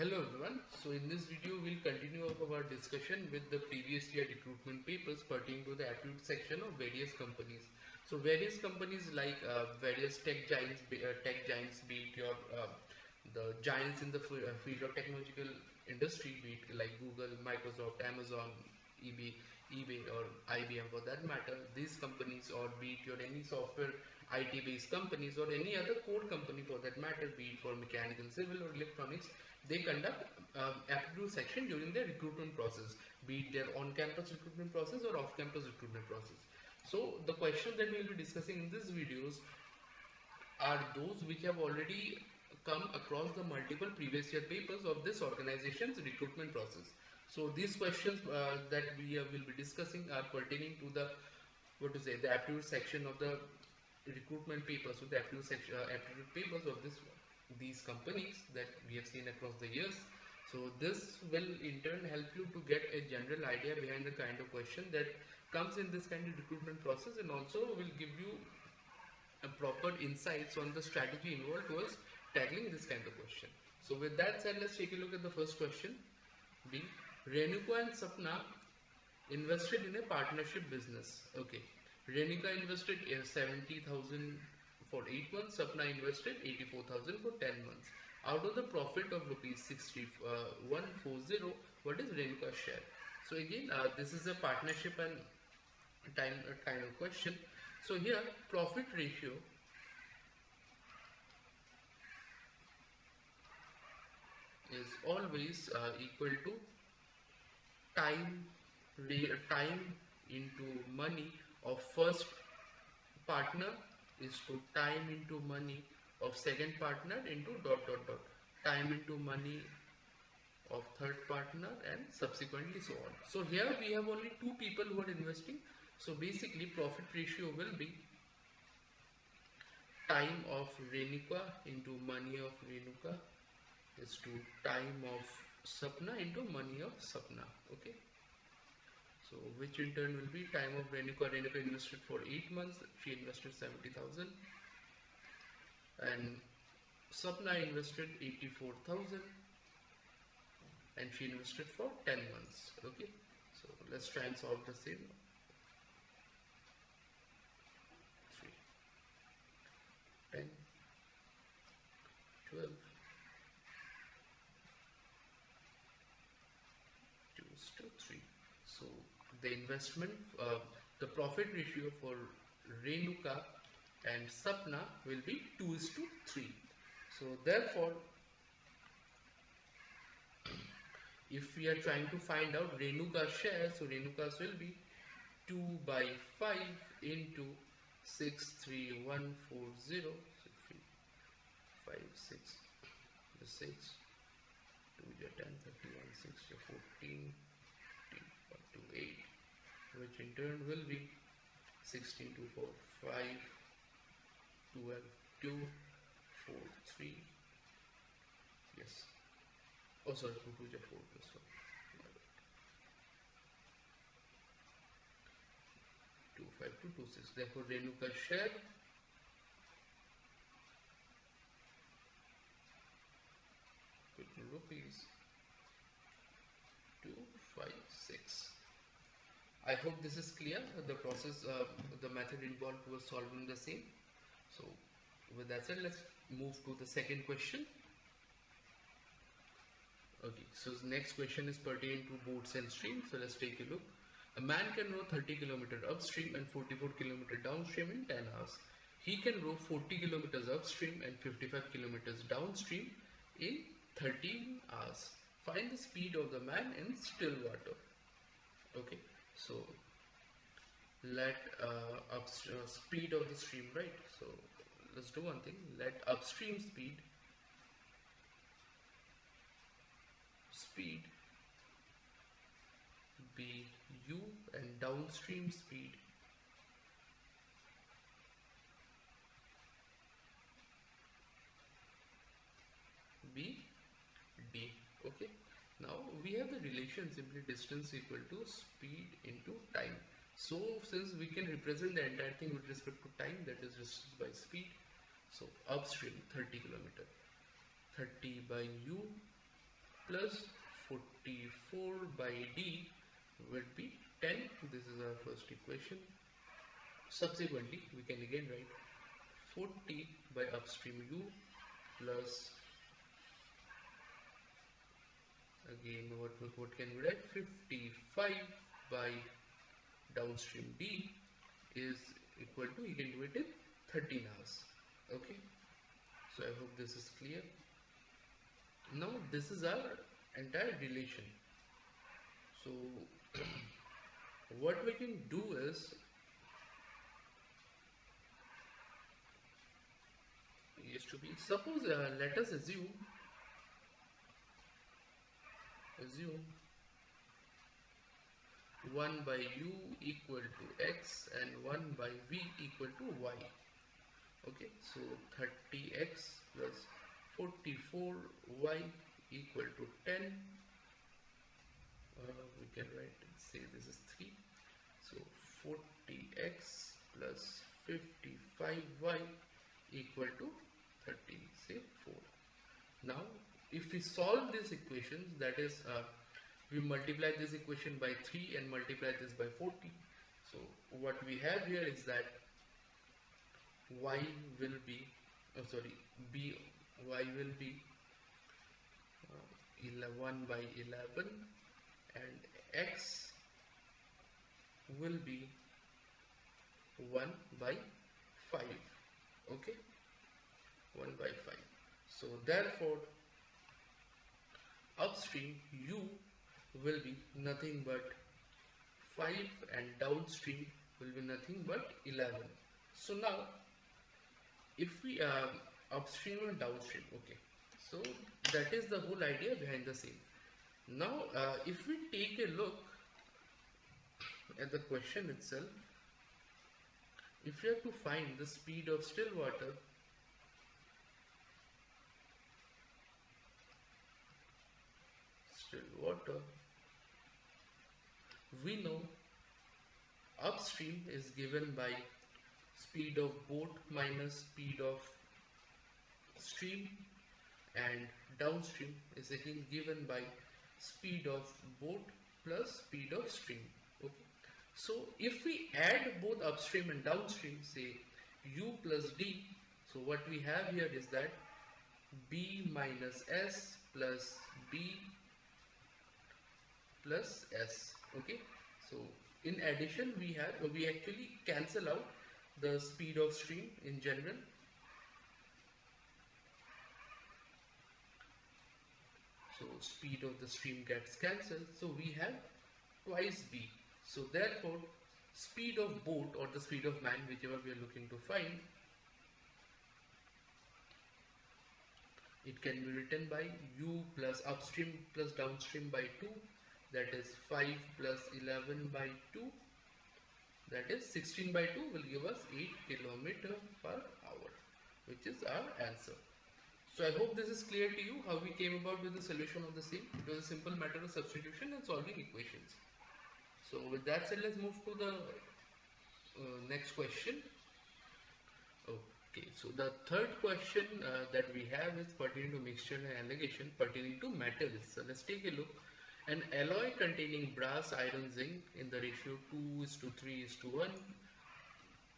Hello everyone. So in this video we'll continue of our discussion with the previous year recruitment papers pertaining to the aptitude section of various companies. So various companies like various tech giants, be it your the giants in the field of technological industry, be it like Google, Microsoft, Amazon, eBay or IBM for that matter. These companies, or be it your any software IT based companies or any other core company for that matter, be it for mechanical, civil or electronics, they conduct aptitude section during their recruitment process, be it their on-campus recruitment process or off-campus recruitment process. So the questions that we will be discussing in these videos are those which have already come across the multiple previous year papers of this organization's recruitment process. So these questions that we will be discussing are pertaining to the the aptitude section of the recruitment papers, so the aptitude papers of these companies that we have seen across the years. So this will in turn help you to get a general idea behind the kind of question that comes in this kind of recruitment process, and also will give you a proper insights on the strategy involved towards tackling this kind of question. So with that said, let's take a look at the first question. B. Renuka and Sapna invested in a partnership business. Okay. Renika invested 70,000 for 8 months. Sapna invested 84,000 for 10 months. Out of the profit of rupees 6140, what is Renika's share? So again, this is a partnership and time kind of question. So here, profit ratio is always equal to time time into money of first partner is to time into money of second partner into dot dot dot time into money of third partner and subsequently so on. So here we have only two people who are investing. So basically profit ratio will be time of Renuka into money of Renuka is to time of Sapna into money of Sapna. Okay. So which in turn will be time of Renuka. Renuka invested for 8 months. She invested 70,000. And Sapna invested 84,000. And she invested for 10 months. Okay. So let's try and solve the same. 3, 10, 12, choose to 3. So the investment, the profit ratio for Renuka and Sapna will be 2:3. So therefore, if we are trying to find out Renuka's share, so Renuka's will be 2 by 5 into 63140. 5, 6, 6, 2 10, 31, 6, 14, 8, which in turn will be 16, 2, 4, 5, 12, 2, 4, 3. Yes. Oh, sorry, 2, 2, 4 plus 1. 2, 5, 2, 2, 6. Therefore, Renuka's share rupees 256. I hope this is clear. The process, the method involved was solving the same. So with that said, let's move to the second question. Okay, so the next question is pertaining to boats and streams. So let's take a look. A man can row 30 km upstream and 44 km downstream in 10 hours. He can row 40 km upstream and 55 km downstream in 13 hours. Find the speed of the man in still water. Okay, so let speed of the stream, right? So let's do one thing. Let upstream speed be u and downstream speed be d. Okay, now we have the relation simply distance equal to speed into time. So since we can represent the entire thing with respect to time, that is distance by speed, so upstream 30 km, 30 by u plus 44 by D would be 10. This is our first equation. Subsequently, we can again write 40 by upstream U plus, again what can we write, 55 by downstream D is equal to, you can do it in 13 hours. Okay, so I hope this is clear. Now this is our entire relation. So what we can do is, suppose let us assume 1 by U equal to X and 1 by V equal to Y. Okay, so 30X plus 44Y equal to 10. We can write, say this is 3. So 40X plus 55Y equal to 30, say 4. Now if we solve these equations, that is we multiply this equation by 3 and multiply this by 40. So what we have here is that y will be, y will be 1 by 11 and x will be 1 by 5. Okay, 1 by 5. So therefore upstream U will be nothing but 5 and downstream will be nothing but 11. So now if we upstream and downstream, okay, so that is the whole idea behind the scene. Now if we take a look at the question itself, if we have to find the speed of still water, we know upstream is given by speed of boat minus speed of stream, and downstream is again given by speed of boat plus speed of stream. Okay, so if we add both upstream and downstream, say U plus D, so what we have here is that B minus S plus B plus S. Okay, so in addition we actually cancel out the speed of stream in general. So speed of the stream gets cancelled, so we have twice B. So therefore speed of boat or the speed of man, whichever we are looking to find, it can be written by U plus upstream plus downstream by 2, that is 5 plus 11 by 2, that is 16 by 2 will give us 8 km per hour, which is our answer. So I hope this is clear to you how we came about with the solution of the same. It was a simple matter of substitution and solving equations. So with that said, let's move to the next question. Okay, so the third question that we have is pertaining to mixture and alligation pertaining to metals. So let's take a look. An alloy containing brass, iron, zinc in the ratio 2:3:1,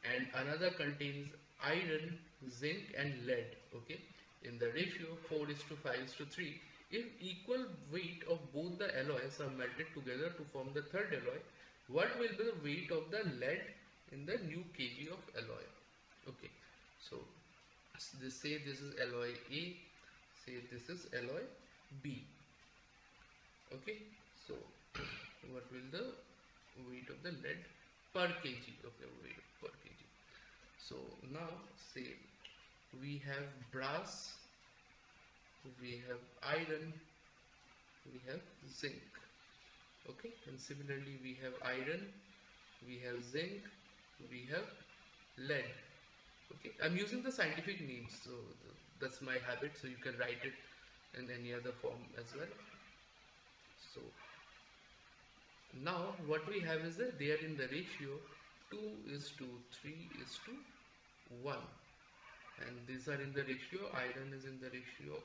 and another contains iron, zinc and lead, okay, in the ratio 4:5:3. If equal weight of both the alloys are melted together to form the third alloy, what will be the weight of the lead in the new kg of alloy? Okay, so say this is alloy A, say this is alloy B. Okay, so what will the weight of the lead per kg? Okay, weight per kg. So now say we have brass, we have iron, we have zinc. Okay, and similarly we have iron, we have zinc, we have lead. Okay, I'm using the scientific names, so that's my habit, so you can write it in any other form as well. So now what we have is that they are in the ratio 2:3:1, and these are in the ratio, iron is in the ratio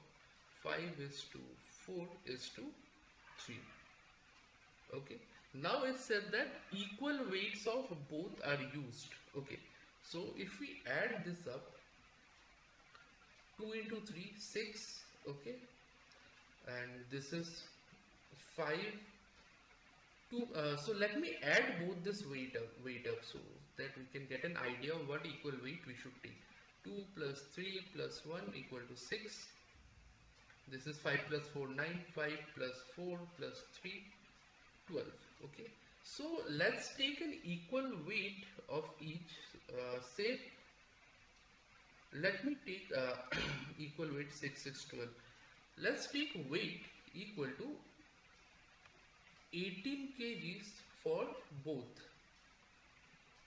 5 is to 4 is to 3. Okay, now it said that equal weights of both are used. Okay, so if we add this up, 2 into 3 6. Okay, and this is 5 2. So let me add both this weight up so that we can get an idea of what equal weight we should take. 2 plus 3 plus 1 equal to 6. This is 5 plus 4 9. 5 plus 4 plus 3 12. Okay, so let's take an equal weight of each. Say let me take equal weight 6 6 12. Let's take weight equal to 18 kgs for both.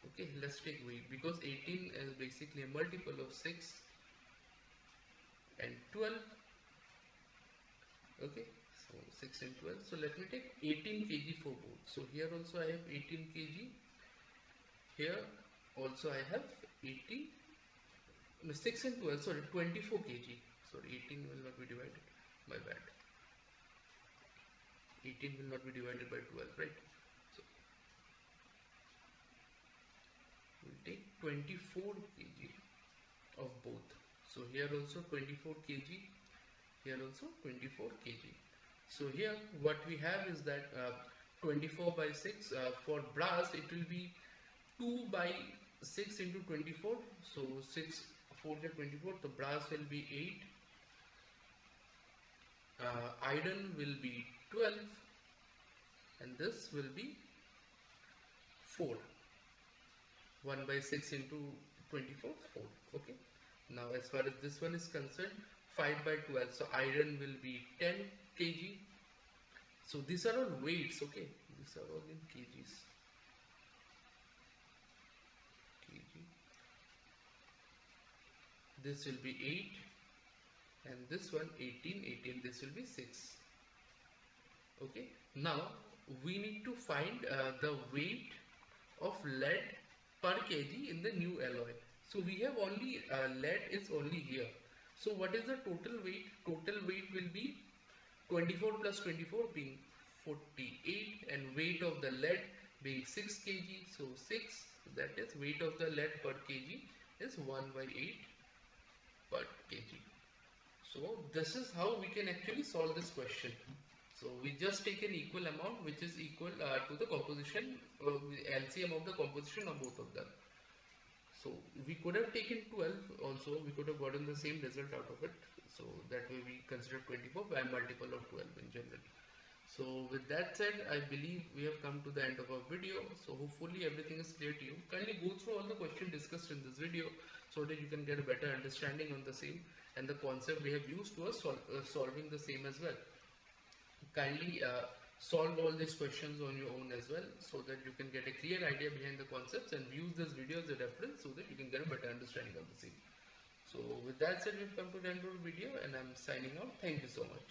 Okay, let's take weight because 18 is basically a multiple of 6 and 12. Okay, so 6 and 12. So let me take 18 kg for both. So here also I have 18 kg. Here also I have 18. No, 6 and 12. Sorry, 24 kg. Sorry, 18 will not be divided. My bad. 18 will not be divided by 12, right? So we'll take 24 kg of both. So here also 24 kg, here also 24 kg. So here what we have is that 24 by 6 for brass it will be 2 by 6 into 24. So 6 4 is 24. The brass will be 8. Iron will be 12. And this will be 4. 1 by 6 into 24, 4. Okay. Now as far as this one is concerned, 5 by 12. So iron will be 10 kg. So these are all weights. Okay. These are all in kgs. Kg. This will be 8. And this one 18, 18. This will be 6. Okay. Now we need to find the weight of lead per kg in the new alloy. So we have only lead is only here. So what is the total weight? Total weight will be 24 plus 24 being 48 and weight of the lead being 6 kg. So 6, that is weight of the lead per kg is 1 by 8 per kg. So this is how we can actually solve this question. So we just take an equal amount which is equal to the composition, LCM of the composition of both of them. So we could have taken 12 also, we could have gotten the same result out of it. So that way we consider 24 by a multiple of 12 in general. So with that said, I believe we have come to the end of our video. So hopefully everything is clear to you. Kindly go through all the questions discussed in this video so that you can get a better understanding on the same and the concept we have used towards solving the same as well. Kindly solve all these questions on your own as well so that you can get a clear idea behind the concepts and use this video as a reference so that you can get a better understanding of the same. So with that said, we've come to the end of the video and I'm signing out. Thank you so much.